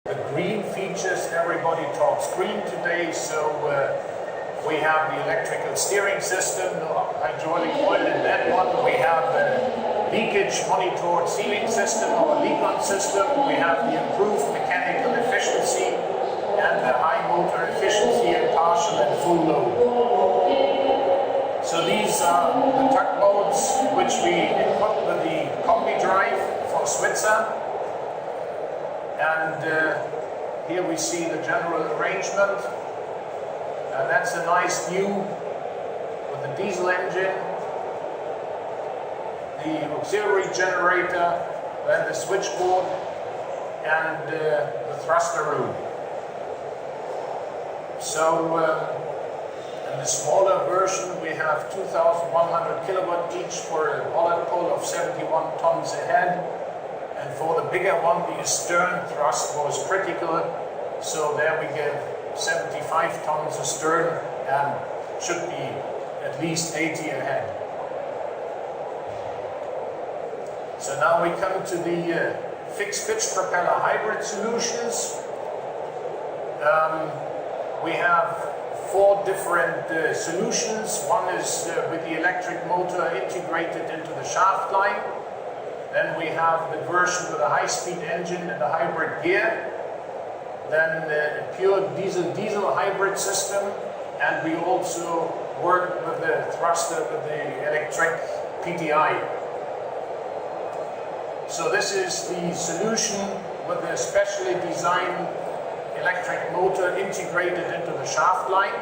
The green features, everybody talks green today, so we have the electrical steering system, hydraulic oil in that one. We have the leakage monitored sealing system, or leak-on system. We have the improved mechanical efficiency and the high motor efficiency and partial and full load. So these are the tugboats which we equip with the combi drive for Switzer. And here we see the general arrangement. And that's a nice view with the diesel engine, the auxiliary generator, then the switchboard, and the thruster room. So in the smaller version we have 2,100 kilowatt each for a bollard pull of 71 tons a head. And for the bigger one, the stern thrust was critical, so there we get 75 tons astern and should be at least 80 ahead. So now we come to the fixed pitch propeller hybrid solutions. We have 4 different solutions. One is with the electric motor integrated into the shaft line. Then we have the version with a high-speed engine and a hybrid gear. Then a pure diesel-diesel hybrid system. And we also work with the thruster with the electric PTI. So this is the solution with a specially designed electric motor integrated into the shaft line.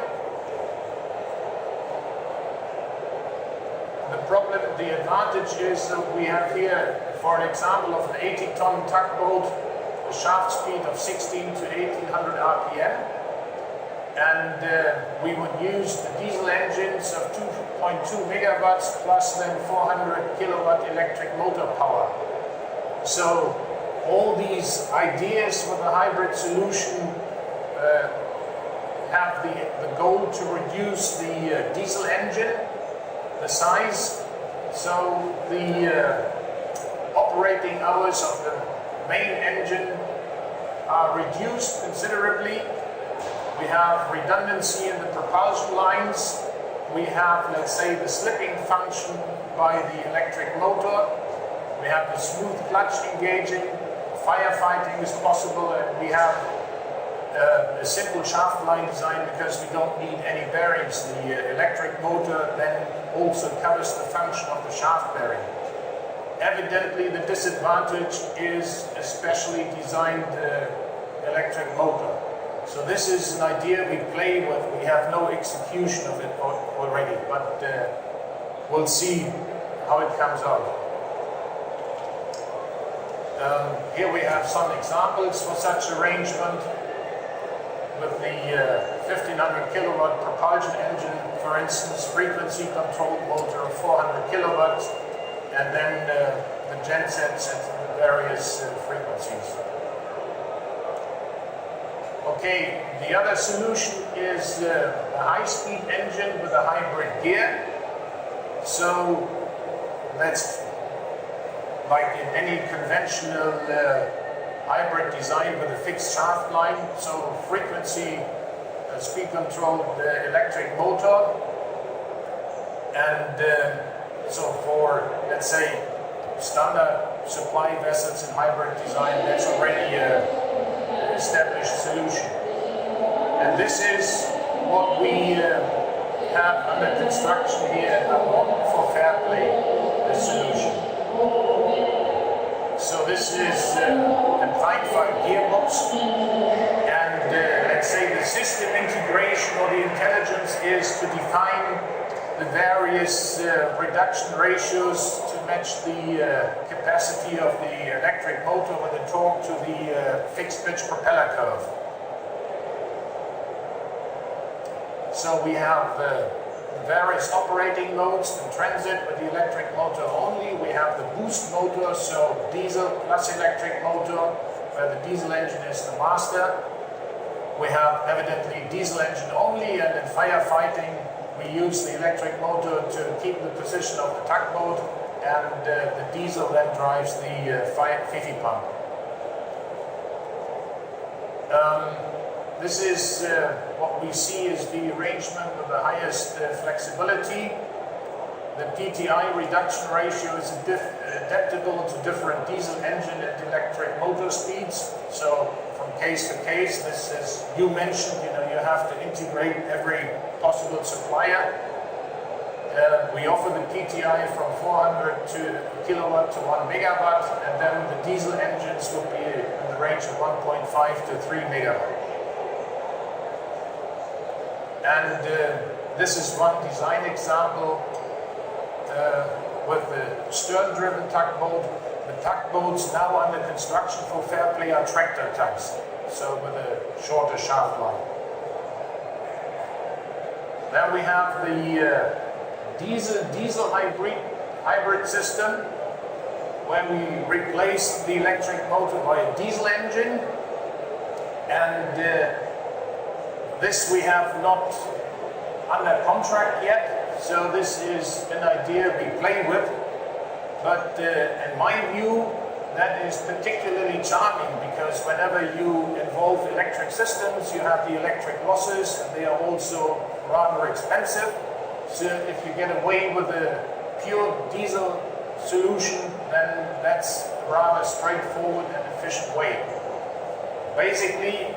The advantage is that we have here, for an example of an 80-ton tugboat, a shaft speed of 16 to 1800 RPM, and we would use the diesel engines of 2.2 megawatts plus then 400 kilowatt electric motor power. So all these ideas with a hybrid solution have the goal to reduce the diesel engine, the size, so the operating hours of the main engine are reduced considerably. We have redundancy in the propulsion lines. We have, let's say, the slipping function by the electric motor. We have the smooth clutch engaging. Firefighting is possible, and we have a simple shaft line design because we don't need any bearings. The electric motor then also covers the function of the shaft bearing. Evidently, the disadvantage is a specially designed electric motor. So this is an idea we play with. We have no execution of it already, but we'll see how it comes out. Here we have some examples for such arrangement with the 1500 kilowatt propulsion engine, for instance, frequency controlled motor of 400 kilowatts, and then the gensets at the various frequencies. Okay, the other solution is a high-speed engine with a hybrid gear. So that's like in any conventional hybrid design with a fixed shaft line. So frequency, speed controlled electric motor. And so for, let's say, standard supply vessels in hybrid design, that's already an established solution. And this is what we have under construction here at Navalia for Fairplay, the solution. So this is a Pipe-Fired gearbox, and let's say the system integration or the intelligence is to define the various reduction ratios to match the capacity of the electric motor with the torque to the fixed pitch propeller curve. So we have various operating modes in transit with the electric motor only. We have the boost motor, so diesel plus electric motor, where the diesel engine is the master. We have evidently diesel engine only, and in firefighting we use the electric motor to keep the position of the tugboat, and the diesel then drives the fire fifi pump. This is what we see is the arrangement with the highest flexibility. The PTI reduction ratio is adaptable to different diesel engine and electric motor speeds. So from case to case, this is, you mentioned, you have to integrate every possible supplier. We offer the PTI from 400 kilowatt to 1 megawatt, and then the diesel engines would be in the range of 1.5 to 3 megawatt. And this is one design example with the stern-driven tugboat. The tugboats now under construction for Fairplay are tractor tugs, so with a shorter shaft line. Then we have the diesel hybrid system, where we replace the electric motor by a diesel engine, and this we have not under contract yet. So this is an idea we play with, but in my view, that is particularly charming, because whenever you involve electric systems, you have the electric losses, and they are also rather expensive. So if you get away with a pure diesel solution, then that's a rather straightforward and efficient way. Basically,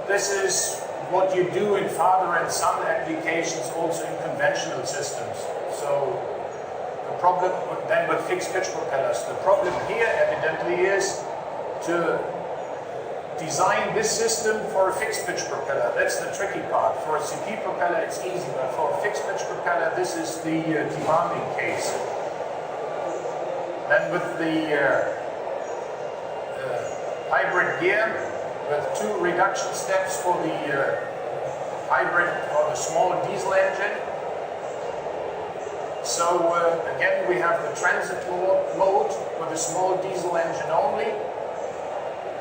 this is what you do in father and son applications, also in conventional systems. So the problem then with fixed pitch propellers, the problem here evidently is to design this system for a fixed pitch propeller. That's the tricky part. For a CP propeller it's easy, but for a fixed pitch propeller this is the demanding case. Then with the hybrid gear, with 2 reduction steps for the hybrid or the small diesel engine. So again, we have the transit mode with a small diesel engine only,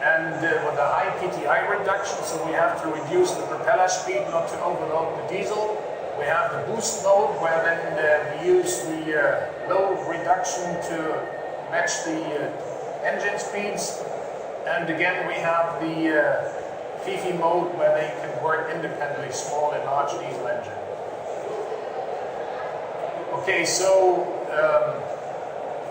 and with a high PTI reduction, so we have to reduce the propeller speed not to overload the diesel. We have the boost mode, where then we use the low reduction to match the engine speeds. And again, we have the FIFI mode, where they can work independently, small and large diesel engine. Okay, so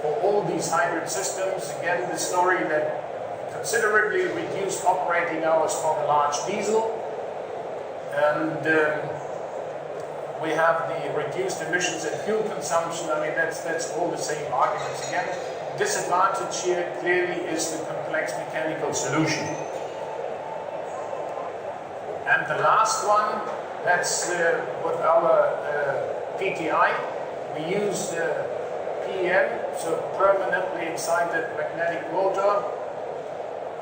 for all these hybrid systems, again, the story that considerably reduced operating hours for the large diesel, and we have the reduced emissions and fuel consumption. I mean, that's all the same arguments again. Disadvantage here clearly is the complex mechanical solution. And the last one, that's with our PTI. We use PEM, so permanently excited magnetic motor.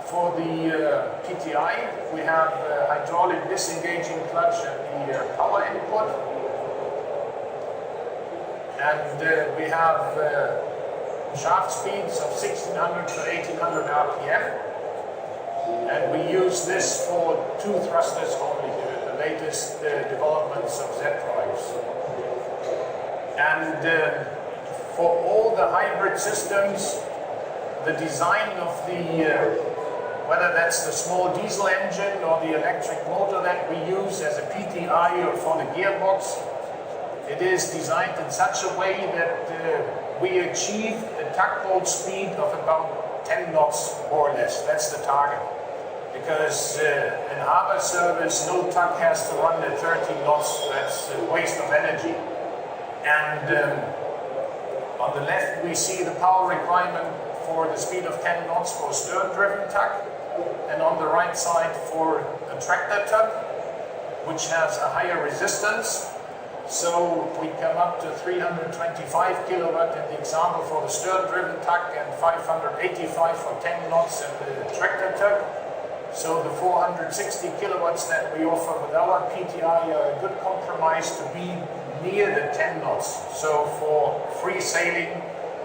For the PTI, we have hydraulic disengaging clutch at the power input. And we have shaft speeds of 1600 to 1800 RPM, and we use this for 2 thrusters only, the latest developments of Z drives. And for all the hybrid systems, the design of the whether that's the small diesel engine or the electric motor that we use as a PTI or for the gearbox, it is designed in such a way that we achieve a tugboat speed of about 10 knots, more or less. That's the target. Because in harbor service, no tug has to run at 30 knots. That's a waste of energy. And on the left, we see the power requirement for the speed of 10 knots for a stern-driven tug. And on the right side for a tractor tug, which has a higher resistance. So we come up to 325 kilowatt in the example for the stern-driven tug, and 585 for 10 knots in the tractor tug. So the 460 kilowatts that we offer with our PTI are a good compromise to be near the 10 knots. So for free sailing,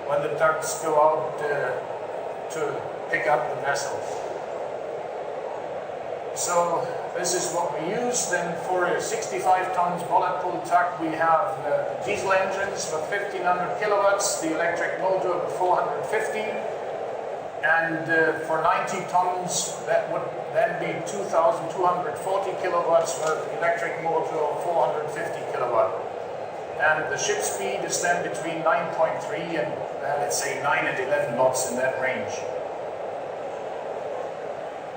when the tugs go out to pick up the vessel. So this is what we use. Then for a 65 tons bollard pull tug, we have the diesel engines with 1500 kilowatts, the electric motor with 450. And for 90 tons, that would then be 2,240 kilowatts with electric motor of 450 kilowatt. And the ship speed is then between 9.3 and let's say 9 and 11 knots, in that range.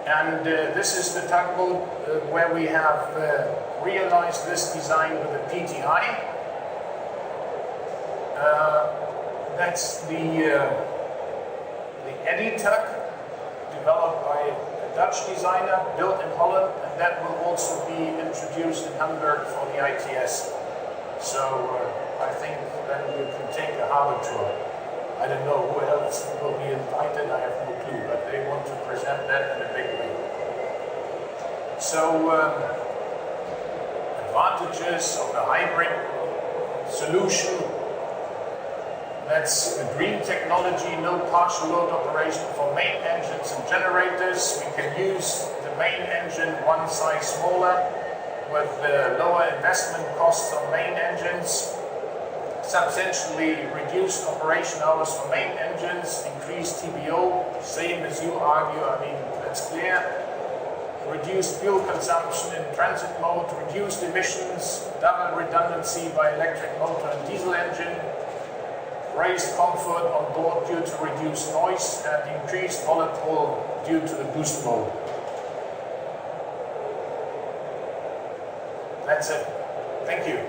And this is the tugboat where we have realized this design with a PTI. That's the Eddy tug, developed by a Dutch designer, built in Holland, and that will also be introduced in Hamburg for the ITS. So I think then you can take a harbor tour. I don't know who else will be invited, I have no clue, but they want to present that in a big way. So advantages of the hybrid solution. That's a green technology, no partial load operation for main engines and generators. We can use the main engine one size smaller with lower investment costs on main engines, substantially reduced operation hours for main engines, increased TBO, same as you argue, I mean, that's clear. Reduced fuel consumption in transit mode, reduced emissions, double redundancy by electric motor and diesel engine, raised comfort on board due to reduced noise, and increased volatile due to the boost mode. That's it. Thank you.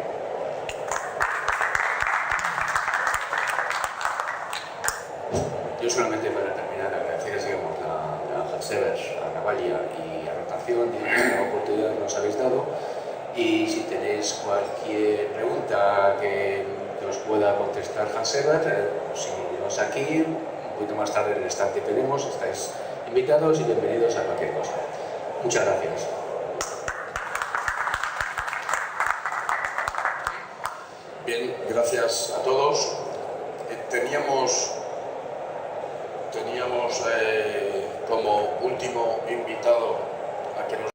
Yo solamente para terminar agradecer digamos, a Sever, a Navalia y a Rotación la oportunidad que nos habéis dado, y si tenéis cualquier pregunta que os pueda contestar Hans Sever, si no es aquí, un poquito más tarde en el stand que tenemos, estáis invitados y bienvenidos a cualquier cosa. Muchas gracias. Bien, gracias a todos. Teníamos como último invitado a que nos